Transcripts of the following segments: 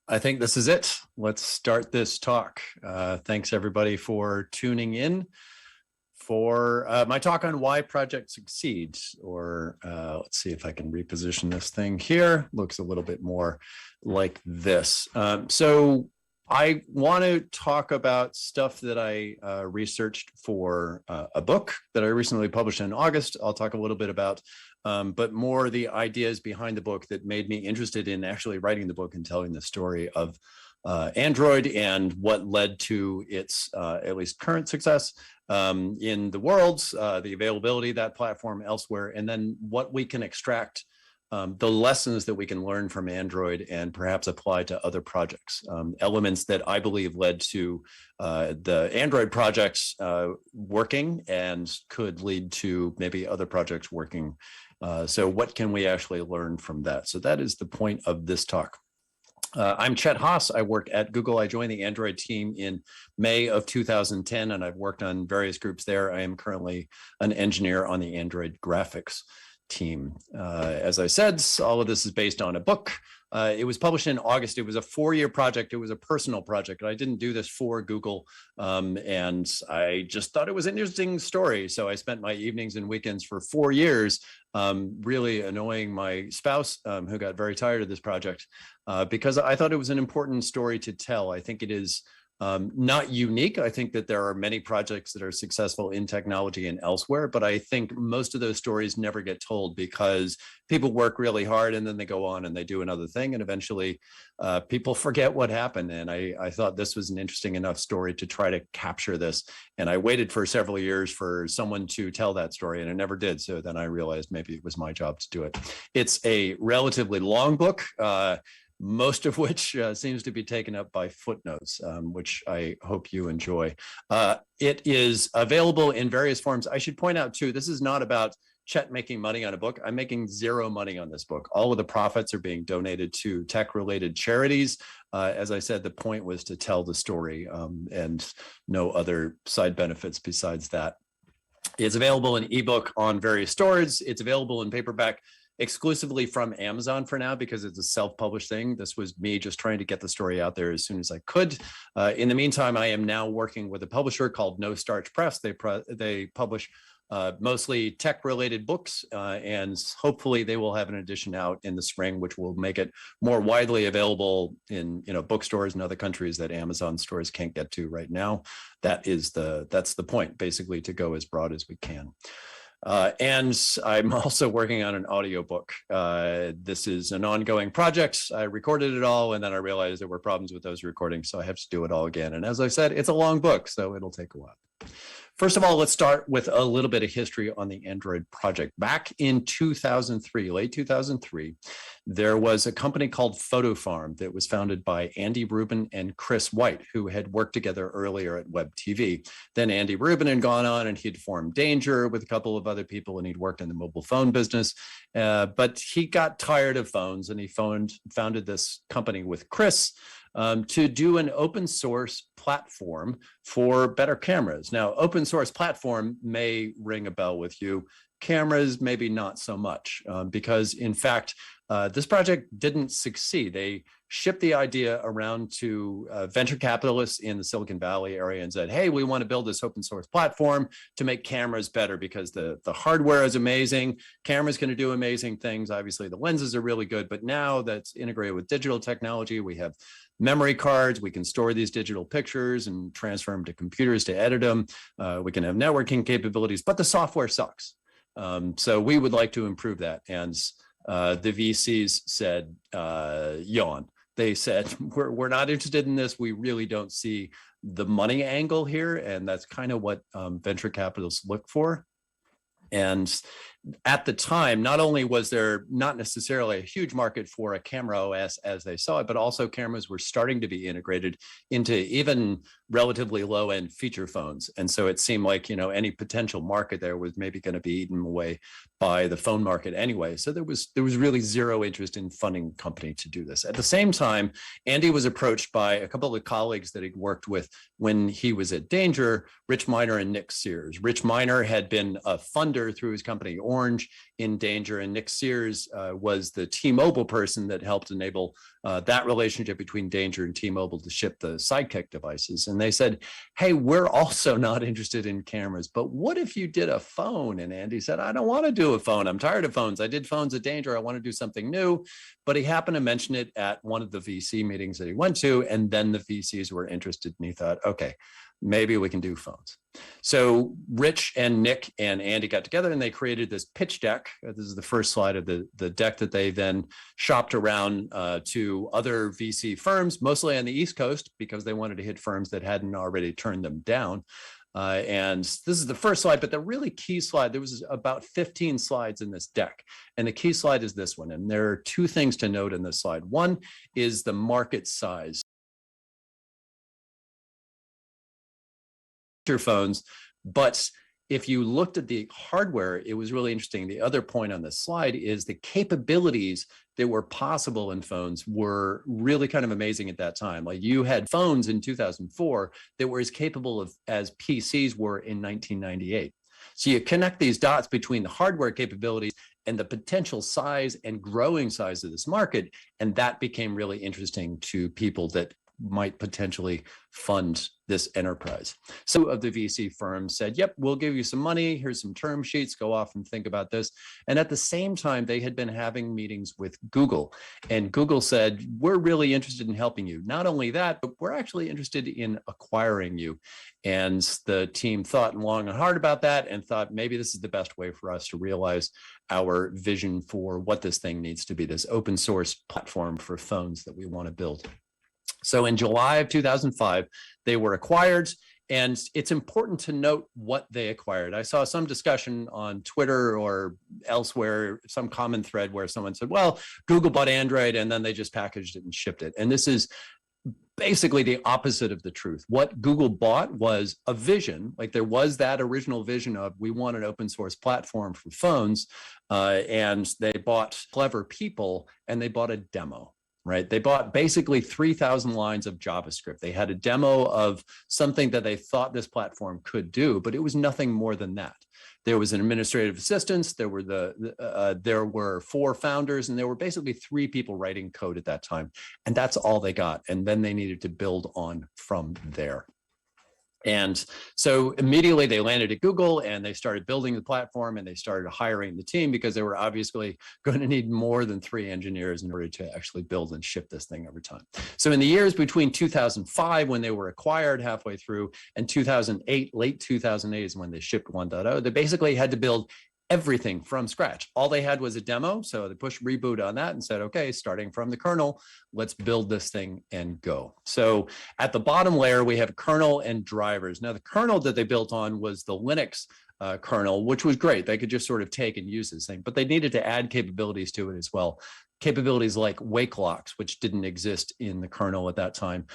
I think this is it. Let's start this talk. Thanks everybody for tuning in for my talk on why projects succeed, or let's see if I can reposition this thing here. Looks a little bit more like this. So I want to talk about stuff that I researched for a book that I recently published in August. I'll talk a little bit about but more the ideas behind the book that made me interested in actually writing the book and telling the story of Android and what led to its at least current success in the world, the availability of that platform elsewhere, and then what we can extract, the lessons that we can learn from Android and perhaps apply to other projects, elements that I believe led to the Android projects working and could lead to maybe other projects working. So what can we actually learn from that? So that is the point of this talk. I'm Chet Haase. I work at Google. I joined the Android team in May of 2010, and I've worked on various groups there. I am currently an engineer on the Android graphics team. As I said, all of this is based on a book. It was published in August. It was a 4-year project. It was a personal project. I didn't do this for Google, and I just thought it was an interesting story. So I spent my evenings and weekends for 4 years really annoying my spouse, who got very tired of this project, because I thought it was an important story to tell. I think it is not unique. I think that there are many projects that are successful in technology and elsewhere, but I think most of those stories never get told because people work really hard and then they go on and they do another thing, and eventually people forget what happened. And I thought this was an interesting enough story to try to capture this. And I waited for several years for someone to tell that story, and it never did. So then I realized maybe it was my job to do it. It's a relatively long book, most of which seems to be taken up by footnotes, which I hope you enjoy. It is available in various forms. I should point out too, this is not about Chet making money on a book. I'm making zero money on this book. All of the profits are being donated to tech-related charities. As I said, the point was to tell the story and no other side benefits besides that. It's available in ebook on various stores. It's available in paperback exclusively from Amazon for now because it's a self-published thing. This was me just trying to get the story out there as soon as I could. In the meantime, I am now working with a publisher called No Starch Press. They publish mostly tech-related books, and hopefully they will have an edition out in the spring, which will make it more widely available in bookstores in other countries that Amazon stores can't get to right now. That's the point, basically, to go as broad as we can. And I'm also working on an audiobook. This is an ongoing project. I recorded it all, and then I realized there were problems with those recordings, so I have to do it all again. And as I said, it's a long book, so it'll take a while. First of all, let's start with a little bit of history on the Android project. Back in 2003, late 2003, there was a company called FotoFarm that was founded by Andy Rubin and Chris White, who had worked together earlier at Web TV. Then Andy Rubin had gone on and he'd formed Danger with a couple of other people, and he'd worked in the mobile phone business. But he got tired of phones, and he founded this company with Chris to do an open source platform for better cameras. Now, open source platform may ring a bell with you. Cameras, maybe not so much, because in fact, this project didn't succeed. They shipped the idea around to venture capitalists in the Silicon Valley area and said, hey, we want to build this open source platform to make cameras better because the hardware is amazing. Cameras can do amazing things. Obviously, the lenses are really good, but now that's integrated with digital technology. We have memory cards. We can store these digital pictures and transfer them to computers to edit them. We can have networking capabilities, but the software sucks. So we would like to improve that. And the VCs said, yawn. They said, we're not interested in this. We really don't see the money angle here. And that's kind of what venture capitalists look for. And at the time, not only was there not necessarily a huge market for a camera OS as they saw it, but also cameras were starting to be integrated into even relatively low-end feature phones. And so it seemed like, any potential market there was maybe going to be eaten away by the phone market anyway. So there was really zero interest in funding a company to do this. At the same time, Andy was approached by a couple of colleagues that he'd worked with when he was at Danger, Rich Miner and Nick Sears. Rich Miner had been a funder through his company Orange in danger. And Nick Sears was the T-Mobile person that helped enable that relationship between Danger and T-Mobile to ship the Sidekick devices. And they said, hey, we're also not interested in cameras, but what if you did a phone? And Andy said, I don't want to do a phone. I'm tired of phones. I did phones at Danger. I want to do something new. But he happened to mention it at one of the VC meetings that he went to. And then the VCs were interested and he thought, okay, maybe we can do phones. So Rich and Nick and Andy got together and they created this pitch deck. This is the first slide of the deck that they then shopped around to other VC firms, mostly on the East Coast, because they wanted to hit firms that hadn't already turned them down. And this is the first slide, but the really key slide, there was about 15 slides in this deck. And the key slide is this one. And there are two things to note in this slide. One is the market size. Phones, but if you looked at the hardware, it was really interesting. The other point on this slide is the capabilities that were possible in phones were really kind of amazing at that time. Like you had phones in 2004 that were as capable of as PCs were in 1998. So you connect these dots between the hardware capabilities and the potential size and growing size of this market, and that became really interesting to people that might potentially fund this enterprise. So of the VC firms said, yep, we'll give you some money. Here's some term sheets. Go off and think about this. And at the same time, they had been having meetings with Google. And Google said, we're really interested in helping you. Not only that, but we're actually interested in acquiring you. And the team thought long and hard about that and thought maybe this is the best way for us to realize our vision for what this thing needs to be, this open source platform for phones that we want to build. So in July of 2005, they were acquired, and it's important to note what they acquired. I saw some discussion on Twitter or elsewhere, some common thread where someone said, well, Google bought Android and then they just packaged it and shipped it. And this is basically the opposite of the truth. What Google bought was a vision, like there was that original vision of we want an open source platform for phones, and they bought clever people and they bought a demo. Right? They bought basically 3,000 lines of JavaScript. They had a demo of something that they thought this platform could do, but it was nothing more than that. There was an administrative assistant. There were 4 founders, and there were basically 3 people writing code at that time. And that's all they got. And then they needed to build on from there. And so immediately they landed at Google and they started building the platform and they started hiring the team because they were obviously going to need more than 3 engineers in order to actually build and ship this thing over time. So in the years between 2005, when they were acquired halfway through, and 2008, late 2008 is when they shipped 1.0, they basically had to build everything from scratch. All they had was a demo. So they pushed reboot on that and said, okay, starting from the kernel, let's build this thing and go. So at the bottom layer, we have kernel and drivers. Now the kernel that they built on was the Linux kernel, which was great. They could just sort of take and use this thing, but they needed to add capabilities to it as well. Capabilities like wake locks, which didn't exist in the kernel at that time.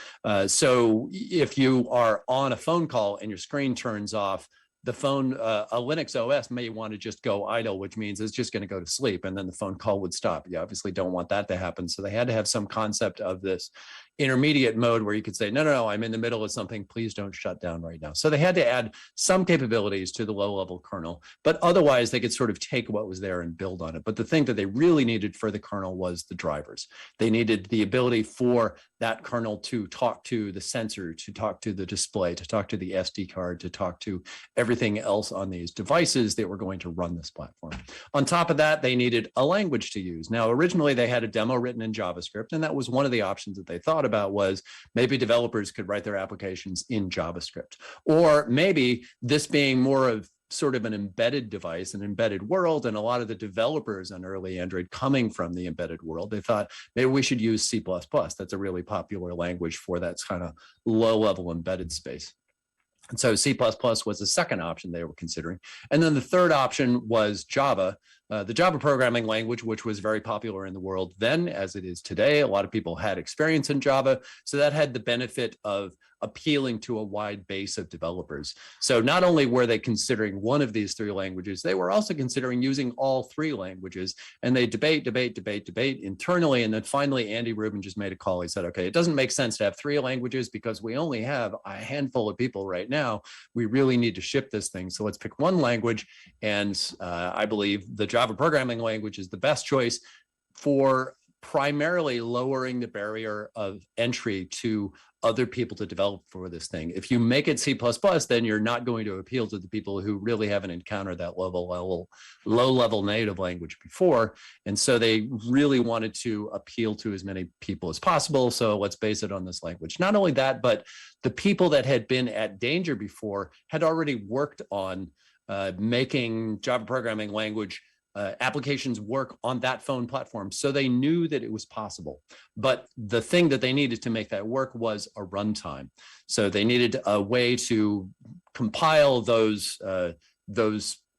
So if you are on a phone call and your screen turns off, the phone, a Linux OS may want to just go idle, which means it's just going to go to sleep and then the phone call would stop. You obviously don't want that to happen. So they had to have some concept of this intermediate mode where you could say, no, I'm in the middle of something. Please don't shut down right now. So they had to add some capabilities to the low-level kernel, but otherwise they could sort of take what was there and build on it. But the thing that they really needed for the kernel was the drivers. They needed the ability for that kernel to talk to the sensor, to talk to the display, to talk to the SD card, to talk to everything else on these devices that were going to run this platform. On top of that, they needed a language to use. Now, originally they had a demo written in JavaScript, and that was one of the options that they thought about, was maybe developers could write their applications in JavaScript, or maybe this being more of sort of an embedded device, an embedded world, and a lot of the developers on early Android coming from the embedded world, they thought maybe we should use C++. That's a really popular language for that kind of low-level embedded space. And so C++ was the second option they were considering. And then the third option was Java, the Java programming language, which was very popular in the world then as it is today. A lot of people had experience in Java. So that had the benefit of appealing to a wide base of developers. So not only were they considering one of these 3 languages, they were also considering using all 3 languages. And they debate internally. And then finally, Andy Rubin just made a call. He said, okay, it doesn't make sense to have 3 languages because we only have a handful of people right now. We really need to ship this thing. So let's pick one language. And I believe the Java programming language is the best choice for primarily lowering the barrier of entry to other people to develop for this thing. If you make it C++, then you're not going to appeal to the people who really haven't encountered that low-level native language before. And so they really wanted to appeal to as many people as possible. So let's base it on this language. Not only that, but the people that had been at Danger before had already worked on making Java programming language applications work on that phone platform. So they knew that it was possible. But the thing that they needed to make that work was a runtime. So they needed a way to compile those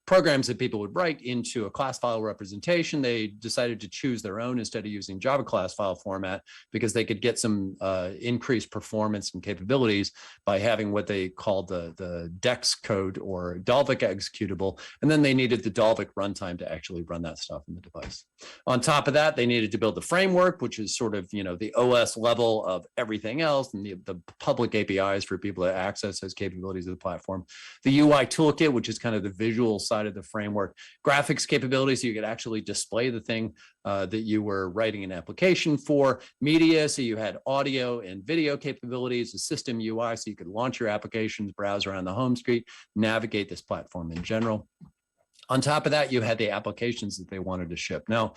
programs that people would write into a class file representation. They decided to choose their own instead of using Java class file format because they could get some increased performance and capabilities by having what they called the DEX code or Dalvik executable. And then they needed the Dalvik runtime to actually run that stuff in the device. On top of that, they needed to build the framework, which is sort of, the OS level of everything else, and the public APIs for people to access those capabilities of the platform. The UI toolkit, which is kind of the visual side of the framework, graphics capabilities, so you could actually display the thing that you were writing an application for, media, so you had audio and video capabilities, a system UI, so you could launch your applications, browse around the home screen, navigate this platform in general. On top of that, you had the applications that they wanted to ship. Now,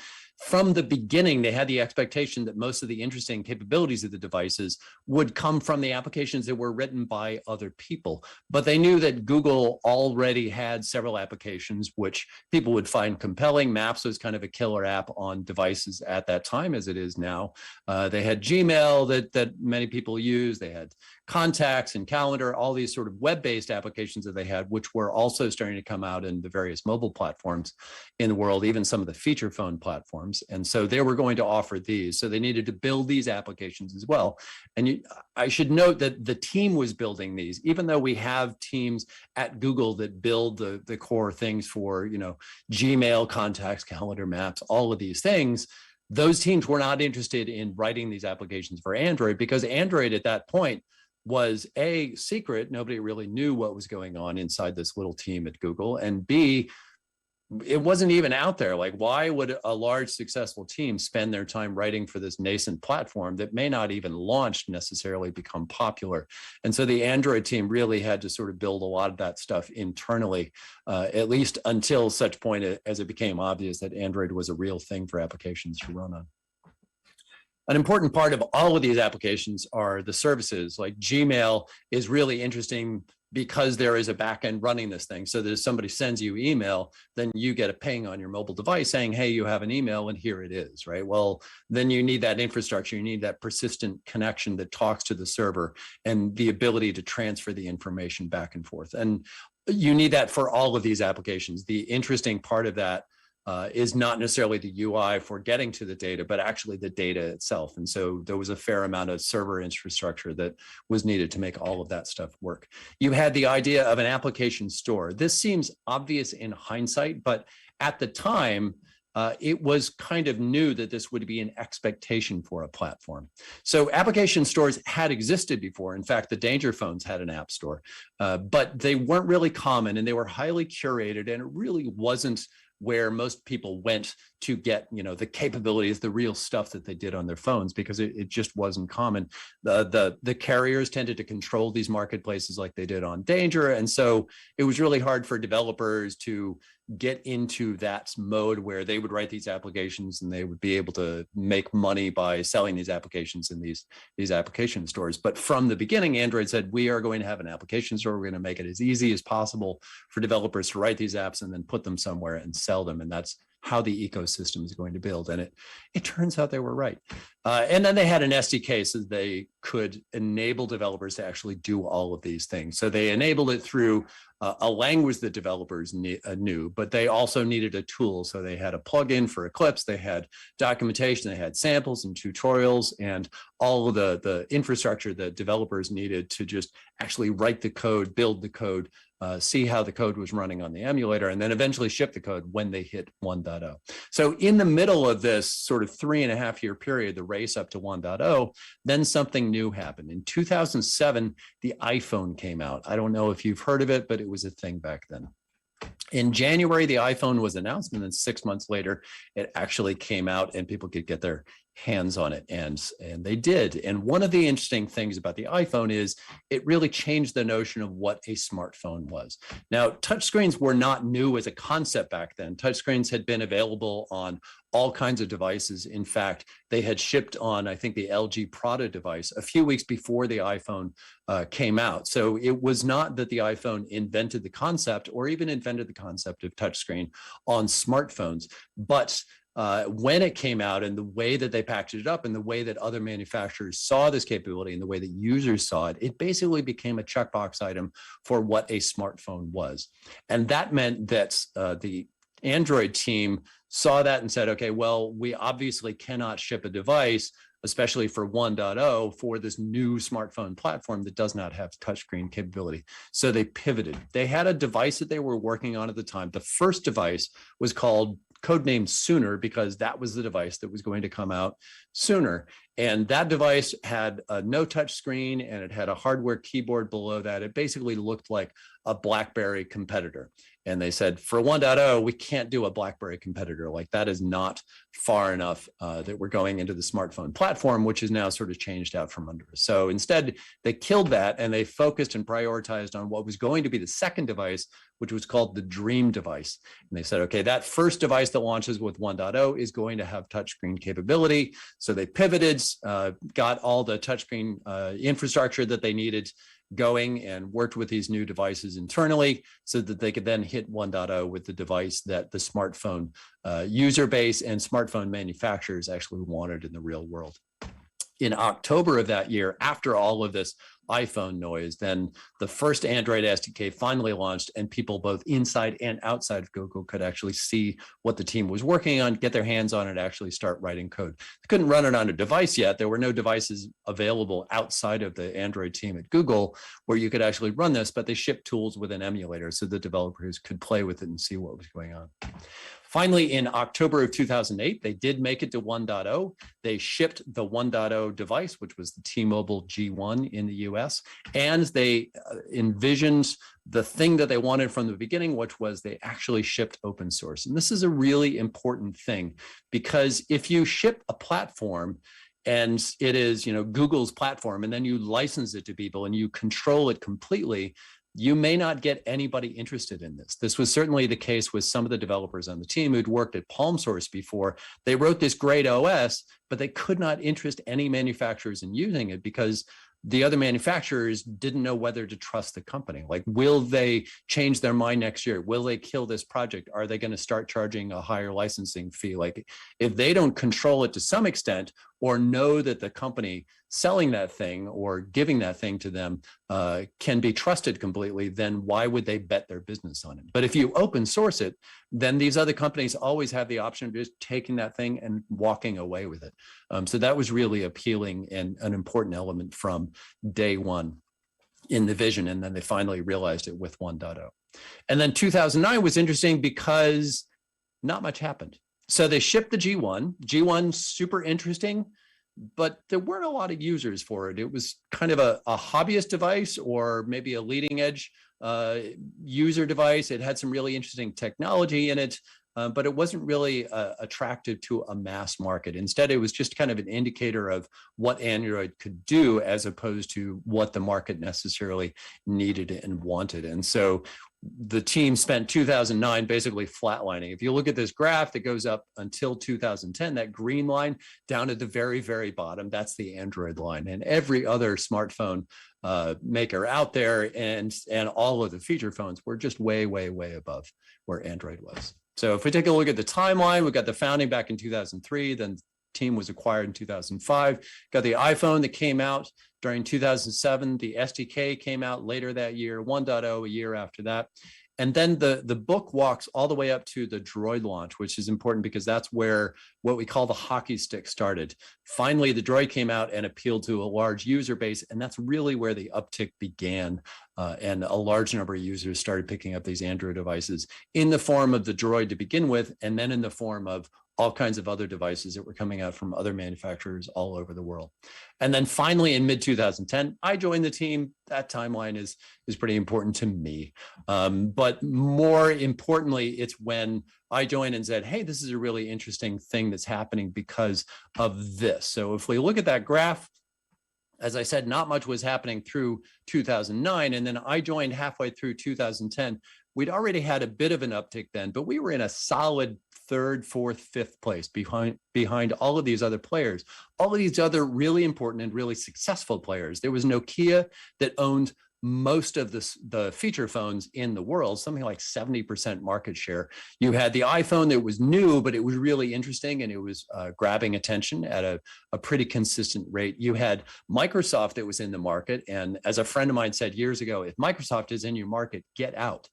from the beginning, they had the expectation that most of the interesting capabilities of the devices would come from the applications that were written by other people. But they knew that Google already had several applications which people would find compelling. Maps was kind of a killer app on devices at that time, as it is now. They had Gmail that many people use. They had contacts and calendar, all these sort of web-based applications that they had, which were also starting to come out in the various mobile platforms in the world, even some of the feature phone platforms. And so they were going to offer these. So they needed to build these applications as well. And I should note that the team was building these, even though we have teams at Google that build the core things for, Gmail, contacts, calendar, maps, all of these things. Those teams were not interested in writing these applications for Android because Android at that point was A, secret. Nobody really knew what was going on inside this little team at Google. And B, it wasn't even out there. Like, why would a large successful team spend their time writing for this nascent platform that may not even launch necessarily become popular? And so the Android team really had to sort of build a lot of that stuff internally, at least until such point as it became obvious that Android was a real thing for applications to run on. An important part of all of these applications are the services. Like Gmail is really interesting because there is a backend running this thing. So that if somebody sends you email, then you get a ping on your mobile device saying, hey, you have an email and here it is, right? Well, then you need that infrastructure. You need that persistent connection that talks to the server and the ability to transfer the information back and forth. And you need that for all of these applications. The interesting part of that is not necessarily the UI for getting to the data, but actually the data itself. And so there was a fair amount of server infrastructure that was needed to make all of that stuff work. You had the idea of an application store. This seems obvious in hindsight, but at the time, it was kind of new that this would be an expectation for a platform. So application stores had existed before. In fact, the Danger phones had an app store, but they weren't really common and they were highly curated, and it really wasn't where most people went to get, the capabilities, the real stuff that they did on their phones, because it just wasn't common. The carriers tended to control these marketplaces like they did on Danger. And so it was really hard for developers to get into that mode where they would write these applications and they would be able to make money by selling these applications in these application stores. But from the beginning, Android said, we are going to have an application store. We're going to make it as easy as possible for developers to write these apps and then put them somewhere and sell them. And that's how the ecosystem is going to build. And it turns out they were right. And then they had an SDK so they could enable developers to actually do all of these things. So they enabled it through a language that developers knew, but they also needed a tool. So they had a plugin for Eclipse, they had documentation, they had samples and tutorials, and all of the infrastructure that developers needed to just actually write the code, build the code, see how the code was running on the emulator, and then eventually ship the code when they hit 1.0. So in the middle of this sort of 3.5-year period, the race up to 1.0, then something new happened. In 2007, the iPhone came out. I don't know if you've heard of it, but it was a thing back then. In January, the iPhone was announced, and then 6 months later, it actually came out and people could get their hands on it, and they did. And one of the interesting things about the iPhone is it really changed the notion of what a smartphone was. Now, touchscreens were not new as a concept back then. Touchscreens had been available on all kinds of devices. In fact, they had shipped on, I think, the LG Prada device a few weeks before the iPhone came out. So it was not that the iPhone invented the concept or even invented the concept of touchscreen on smartphones, but when it came out and the way that they packaged it up and the way that other manufacturers saw this capability and the way that users saw it, it basically became a checkbox item for what a smartphone was. And that meant that the Android team saw that and said, okay, well, we obviously cannot ship a device, especially for 1.0, for this new smartphone platform that does not have touchscreen capability. So they pivoted. They had a device that they were working on at the time. The first device was called codenamed Sooner because that was the device that was going to come out sooner. And that device had no touch screen and it had a hardware keyboard below that. It basically looked like a BlackBerry competitor. And they said, for 1.0, we can't do a BlackBerry competitor. Like that is not far enough that we're going into the smartphone platform, which is now sort of changed out from under us. So instead, they killed that and they focused and prioritized on what was going to be the second device, which was called the Dream device. And they said, okay, that first device that launches with 1.0 is going to have touchscreen capability. So they pivoted, got all the touchscreen infrastructure that they needed going and worked with these new devices internally so that they could then hit 1.0 with the device that the smartphone user base and smartphone manufacturers actually wanted in the real world. In October of that year, after all of this iPhone noise, then the first Android SDK finally launched and people both inside and outside of Google could actually see what the team was working on, get their hands on it, actually start writing code. They couldn't run it on a device yet. There were no devices available outside of the Android team at Google where you could actually run this, but they shipped tools with an emulator so the developers could play with it and see what was going on. Finally, in October of 2008, they did make it to 1.0. They shipped the 1.0 device, which was the T-Mobile G1 in the US, and they envisioned the thing that they wanted from the beginning, which was they actually shipped open source. And this is a really important thing because if you ship a platform and it is, Google's platform, and then you license it to people and you control it completely, you may not get anybody interested in this. This was certainly the case with some of the developers on the team who'd worked at Palm Source before. They wrote this great OS, but they could not interest any manufacturers in using it because the other manufacturers didn't know whether to trust the company. Like, will they change their mind next year? Will they kill this project? Are they going to start charging a higher licensing fee? Like, if they don't control it to some extent or know that the company selling that thing or giving that thing to them can be trusted completely, then why would they bet their business on it? But if you open source it, then these other companies always have the option of just taking that thing and walking away with it. So that was really appealing and an important element from day one in the vision. And then they finally realized it with 1.0. And then 2009 was interesting because not much happened. So they shipped the G1. G1, super interesting, but there weren't a lot of users for it. It was kind of a hobbyist device or maybe a leading edge user device. It had some really interesting technology in it, but it wasn't really attractive to a mass market. Instead, it was just kind of an indicator of what Android could do as opposed to what the market necessarily needed and wanted. And so the team spent 2009 basically flatlining. If you look at this graph that goes up until 2010, that green line down at the very, very bottom, that's the Android line. And every other smartphone maker out there and all of the feature phones were just way, way, way above where Android was. So if we take a look at the timeline, we got the founding back in 2003, then the team was acquired in 2005, got the iPhone that came out during 2007, the SDK came out later that year, 1.0 a year after that. And then the book walks all the way up to the Droid launch, which is important because that's where what we call the hockey stick started. Finally, the Droid came out and appealed to a large user base, and that's really where the uptick began. And a large number of users started picking up these Android devices in the form of the Droid to begin with, and then in the form of all kinds of other devices that were coming out from other manufacturers all over the world. And then finally in mid-2010, I joined the team. That timeline is pretty important to me. But more importantly, it's when I joined and said, hey, this is a really interesting thing that's happening because of this. So if we look at that graph, as I said, not much was happening through 2009. And then I joined halfway through 2010. We'd already had a bit of an uptick then, but we were in a solid third, fourth, fifth place behind all of these other players, all of these other really important and really successful players. There was Nokia that owned most of the feature phones in the world, something like 70% market share. You had the iPhone that was new, but it was really interesting and it was grabbing attention at a pretty consistent rate. You had Microsoft that was in the market. And as a friend of mine said years ago, if Microsoft is in your market, get out.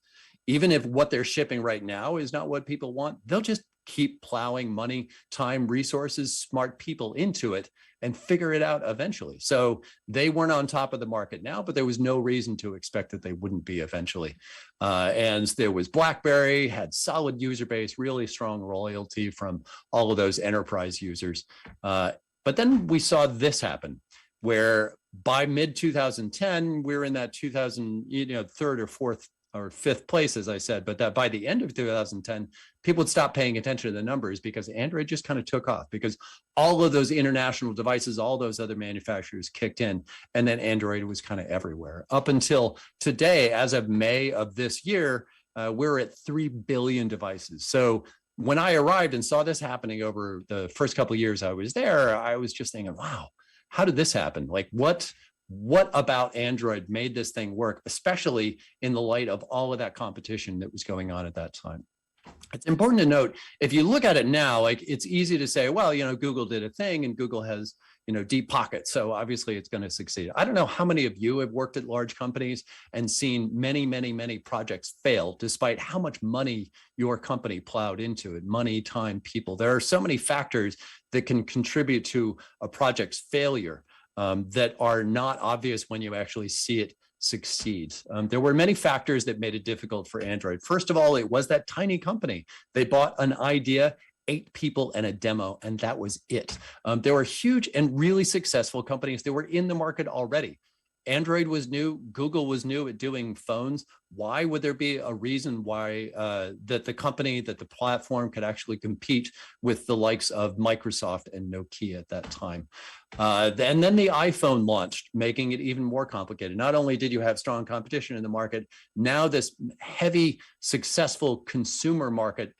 Even if what they're shipping right now is not what people want, they'll just keep plowing money, time, resources, smart people into it and figure it out eventually. So they weren't on top of the market now, but there was no reason to expect that they wouldn't be eventually. And there was BlackBerry, had solid user base, really strong loyalty from all of those enterprise users. But then we saw this happen, where by mid-2010, we're in that 2000, third or fourth or fifth place, as I said, but that by the end of 2010, people would stop paying attention to the numbers because Android just kind of took off because all of those international devices, all those other manufacturers kicked in, and then Android was kind of everywhere. Up until today, as of May of this year, we're at 3 billion devices. So when I arrived and saw this happening over the first couple of years I was there, I was just thinking, wow, how did this happen? Like what about Android made this thing work, especially in the light of all of that competition that was going on at that time? It's important to note, if you look at it now, like it's easy to say, well, Google did a thing and Google has, deep pockets. So obviously it's going to succeed. I don't know how many of you have worked at large companies and seen many, many, many projects fail, despite how much money your company plowed into it, money, time, people. There are so many factors that can contribute to a project's failure. That are not obvious when you actually see it succeed. There were many factors that made it difficult for Android. First of all, it was that tiny company. They bought an idea, 8 people and a demo, and that was it. There were huge and really successful companies that were in the market already. Android was new, Google was new at doing phones. Why would there be a reason why that the platform could actually compete with the likes of Microsoft and Nokia at that time? And then the iPhone launched, making it even more complicated. Not only did you have strong competition in the market, now this heavy, successful consumer market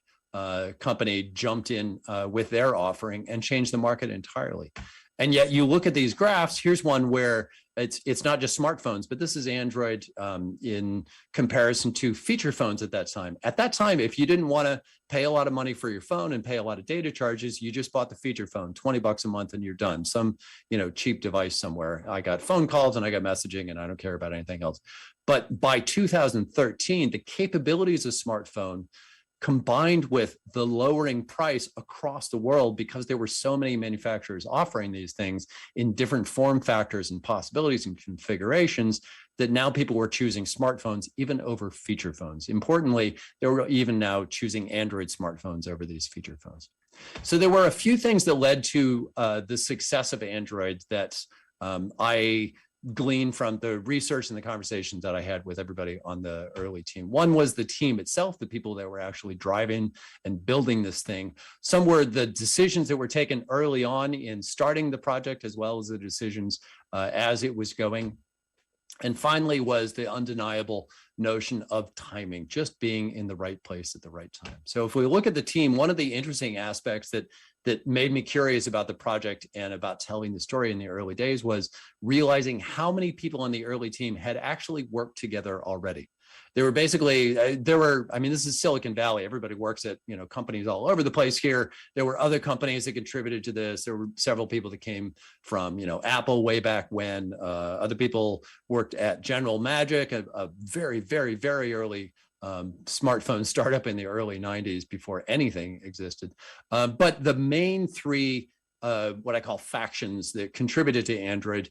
company jumped in with their offering and changed the market entirely. And yet you look at these graphs, here's one where it's not just smartphones, but this is Android in comparison to feature phones at that time. At that time, if you didn't want to pay a lot of money for your phone and pay a lot of data charges, you just bought the feature phone, 20 bucks a month and you're done. Some, cheap device somewhere. I got phone calls and I got messaging and I don't care about anything else. But by 2013, the capabilities of smartphone combined with the lowering price across the world, because there were so many manufacturers offering these things in different form factors and possibilities and configurations, that now people were choosing smartphones even over feature phones. Importantly, they were even now choosing Android smartphones over these feature phones. So there were a few things that led to the success of Android that I glean from the research and the conversations that I had with everybody on the early team. One was the team itself, the people that were actually driving and building this thing. Some were the decisions that were taken early on in starting the project, as well as the decisions as it was going. And finally was the undeniable notion of timing, just being in the right place at the right time. So if we look at the team, one of the interesting aspects that made me curious about the project and about telling the story in the early days was realizing how many people on the early team had actually worked together already. They were basically, this is Silicon Valley. Everybody works at, companies all over the place here. There were other companies that contributed to this. There were several people that came from, Apple way back when. Other people worked at General Magic, a very, very, very early smartphone startup in the early 90s before anything existed. But the main three what I call factions that contributed to Android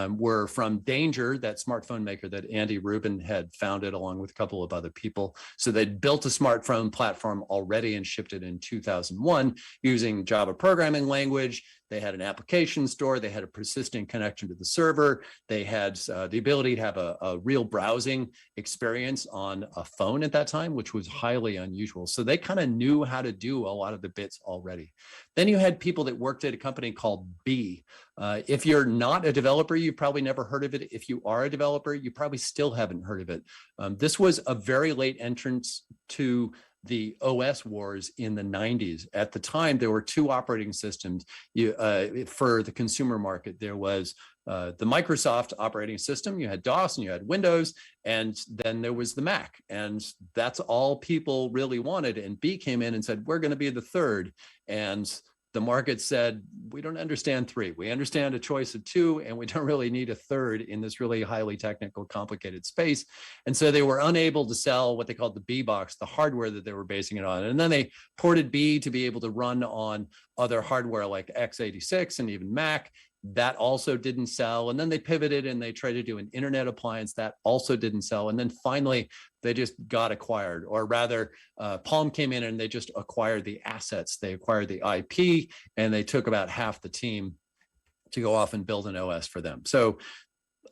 were from Danger, that smartphone maker that Andy Rubin had founded along with a couple of other people. So they'd built a smartphone platform already and shipped it in 2001 using Java programming language. They had an application store. They had a persistent connection to the server. They had the ability to have a real browsing experience on a phone at that time, which was highly unusual. So they kind of knew how to do a lot of the bits already. Then you had people that worked at a company called B. If you're not a developer, you've probably never heard of it. If you are a developer, you probably still haven't heard of it. This was a very late entrance to the OS wars in the 90s. At the time, there were two operating systems for the consumer market. There was the Microsoft operating system. You had DOS and you had Windows, and then there was the Mac. And that's all people really wanted. And B came in and said, we're going to be the third. And the market said, we don't understand three. We understand a choice of two, and we don't really need a third in this really highly technical, complicated space. And so they were unable to sell what they called the B box, the hardware that they were basing it on. And then they ported B to be able to run on other hardware like x86 and even Mac. That also didn't sell. And then they pivoted and they tried to do an internet appliance that also didn't sell. And then finally, they just got acquired, or rather, Palm came in and they just acquired the assets. They acquired the IP and they took about half the team to go off and build an OS for them. So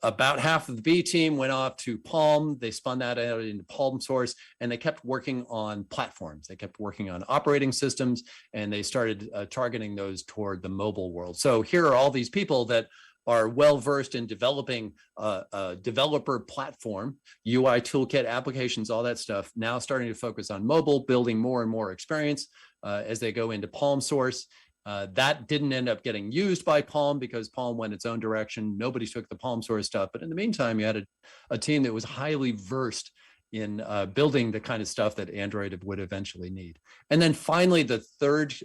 about half of the B team went off to Palm. They spun that out into Palm Source, and they kept working on platforms. They kept working on operating systems, and they started targeting those toward the mobile world. So here are all these people that are well-versed in developing a developer platform, UI toolkit, applications, all that stuff, now starting to focus on mobile, building more and more experience as they go into Palm Source. That didn't end up getting used by Palm because Palm went its own direction. Nobody took the Palm Source stuff. But in the meantime, you had a team that was highly versed in building the kind of stuff that Android would eventually need. And then finally, the third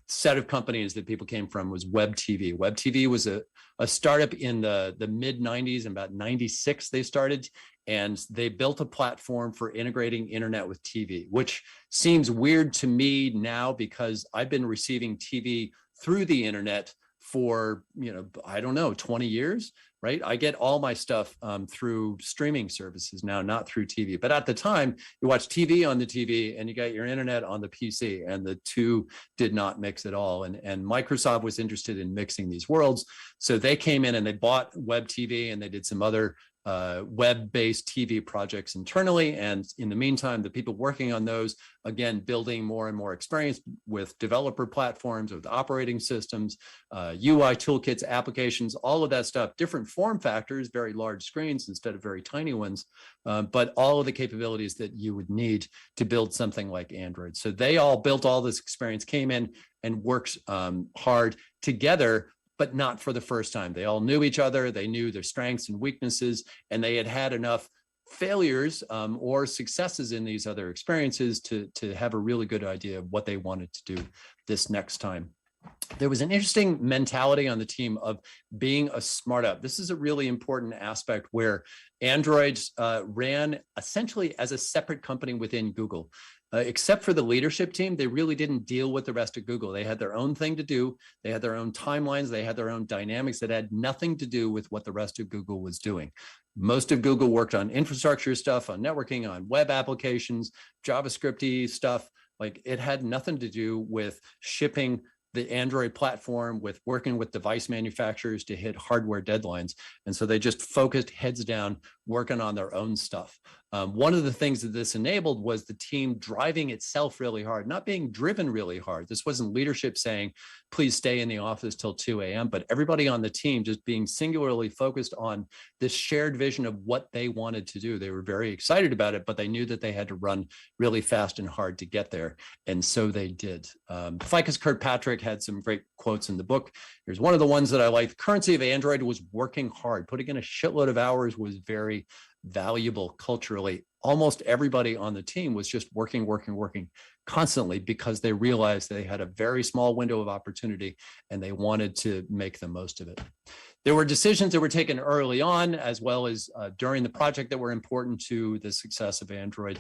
set of companies that people came from was WebTV. WebTV was a startup in the mid 90s, and about 96 they started, and they built a platform for integrating internet with TV, which seems weird to me now because I've been receiving TV through the internet for, I don't know, 20 years, right? I get all my stuff through streaming services now, not through TV. But at the time, you watch TV on the TV and you got your internet on the PC, and the two did not mix at all. And Microsoft was interested in mixing these worlds. So they came in and they bought WebTV, and they did some other web-based TV projects internally. And in the meantime, the people working on those, again, building more and more experience with developer platforms, with operating systems, UI toolkits, applications, all of that stuff, different form factors, very large screens instead of very tiny ones, but all of the capabilities that you would need to build something like Android. So they all built all this experience, came in and worked hard together, but not for the first time. They all knew each other. They knew their strengths and weaknesses, and they had enough failures or successes in these other experiences to have a really good idea of what they wanted to do this next time. There was an interesting mentality on the team of being a startup. This is a really important aspect where Android ran essentially as a separate company within Google. Except for the leadership team, they really didn't deal with the rest of Google. They had their own thing to do. They had their own timelines. They had their own dynamics that had nothing to do with what the rest of Google was doing. Most of Google worked on infrastructure stuff, on networking, on web applications, JavaScript-y stuff. Like, it had nothing to do with shipping the Android platform, with working with device manufacturers to hit hardware deadlines. And so they just focused heads down, working on their own stuff. One of the things that this enabled was the team driving itself really hard, not being driven really hard. This wasn't leadership saying, please stay in the office till 2 a.m., but everybody on the team just being singularly focused on this shared vision of what they wanted to do. They were very excited about it, but they knew that they had to run really fast and hard to get there. And so they did. Ficus Kirkpatrick had some great quotes in the book. Here's one of the ones that I like. The currency of Android was working hard. Putting in a shitload of hours was very valuable culturally. Almost everybody on the team was just working constantly because they realized they had a very small window of opportunity and they wanted to make the most of it. There were decisions that were taken early on, as well as during the project, that were important to the success of Android.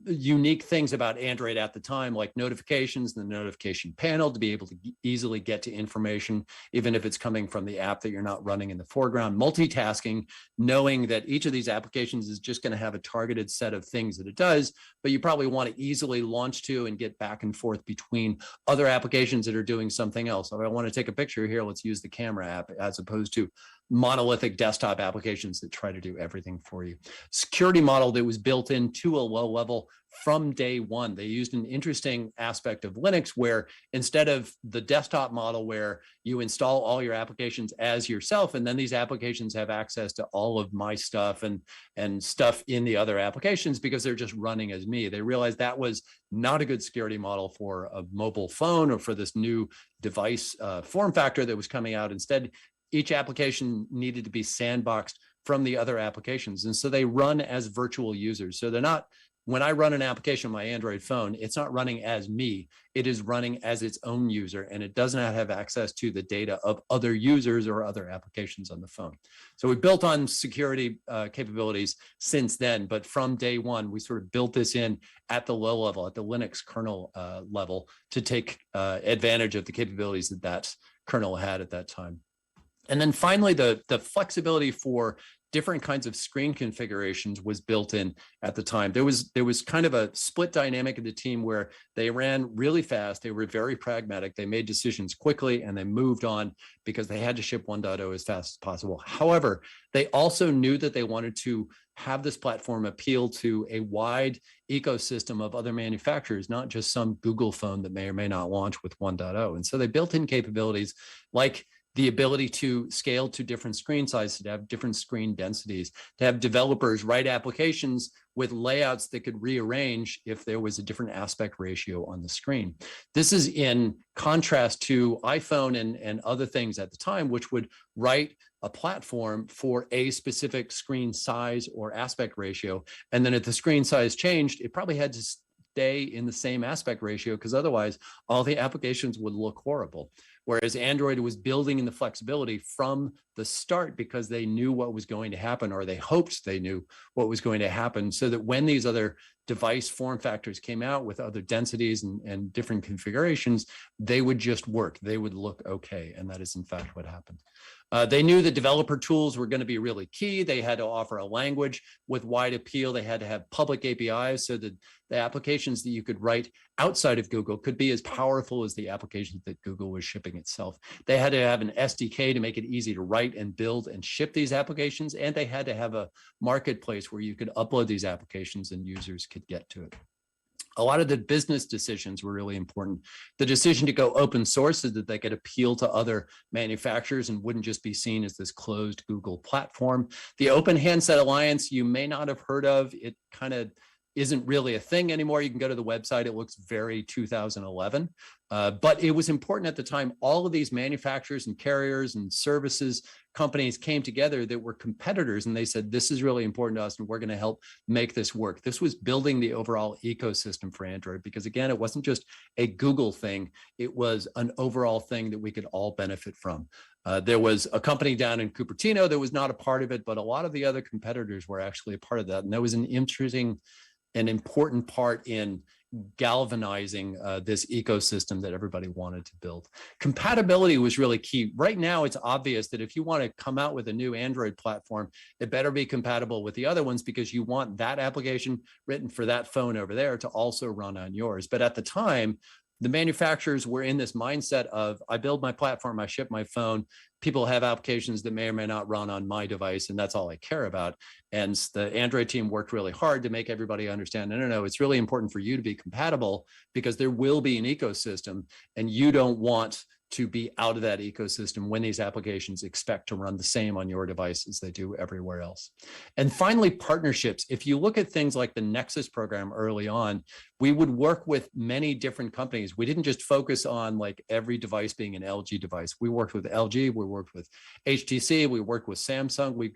Unique things about Android at the time, like notifications, the notification panel to be able to easily get to information, even if it's coming from the app that you're not running in the foreground. Multitasking, knowing that each of these applications is just going to have a targeted set of things that it does, but you probably want to easily launch to and get back and forth between other applications that are doing something else. If I want to take a picture here, let's use the camera app, as opposed to monolithic desktop applications that try to do everything for you. Security model that was built into a low level from day one. They used an interesting aspect of Linux where instead of the desktop model where you install all your applications as yourself, and then these applications have access to all of my stuff and stuff in the other applications because they're just running as me. They realized that was not a good security model for a mobile phone or for this new device form factor that was coming out. Instead, each application needed to be sandboxed from the other applications. And so they run as virtual users. So they're not, when I run an application on my Android phone, it's not running as me, it is running as its own user, and it does not have access to the data of other users or other applications on the phone. So we built on security capabilities since then, but from day one, we sort of built this in at the low level, at the Linux kernel level, to take advantage of the capabilities that that kernel had at that time. And then finally, the flexibility for different kinds of screen configurations was built in at the time. There was kind of a split dynamic of the team where they ran really fast. They were very pragmatic. They made decisions quickly and they moved on because they had to ship 1.0 as fast as possible. However, they also knew that they wanted to have this platform appeal to a wide ecosystem of other manufacturers, not just some Google phone that may or may not launch with 1.0. And so they built in capabilities like the ability to scale to different screen sizes, to have different screen densities, to have developers write applications with layouts that could rearrange if there was a different aspect ratio on the screen. This is in contrast to iPhone and other things at the time, which would write a platform for a specific screen size or aspect ratio. And then if the screen size changed, it probably had to stay in the same aspect ratio because otherwise all the applications would look horrible. Whereas Android was building in the flexibility from the start because they knew what was going to happen, or they hoped they knew what was going to happen, so that when these other device form factors came out with other densities and different configurations, they would just work. They would look okay. And that is in fact what happened. They knew the developer tools were going to be really key. They had to offer a language with wide appeal. They had to have public APIs so that the applications that you could write outside of Google could be as powerful as the applications that Google was shipping itself. They had to have an SDK to make it easy to write and build and ship these applications. And they had to have a marketplace where you could upload these applications and users could get to it. A lot of the business decisions were really important. The decision to go open source so that they could appeal to other manufacturers and wouldn't just be seen as this closed Google platform. The Open Handset Alliance, you may not have heard of. It kind of isn't really a thing anymore. You can go to the website. It looks very 2011, but it was important at the time. All of these manufacturers and carriers and services companies came together that were competitors, and they said, this is really important to us and we're going to help make this work. This was building the overall ecosystem for Android because, again, it wasn't just a Google thing. It was an overall thing that we could all benefit from. There was a company down in Cupertino that was not a part of it, but a lot of the other competitors were actually a part of that. And that was an interesting and important part in galvanizing this ecosystem that everybody wanted to build. Compatibility was really key. Right now, it's obvious that if you want to come out with a new Android platform, it better be compatible with the other ones because you want that application written for that phone over there to also run on yours. But at the time, the manufacturers were in this mindset of, I build my platform, I ship my phone, people have applications that may or may not run on my device, and that's all I care about. And the Android team worked really hard to make everybody understand, no, it's really important for you to be compatible because there will be an ecosystem, and you don't want to be out of that ecosystem when these applications expect to run the same on your device as they do everywhere else. And finally, partnerships. If you look at things like the Nexus program early on, we would work with many different companies. We didn't just focus on like every device being an LG device. We worked with LG, we worked with HTC, we worked with Samsung, we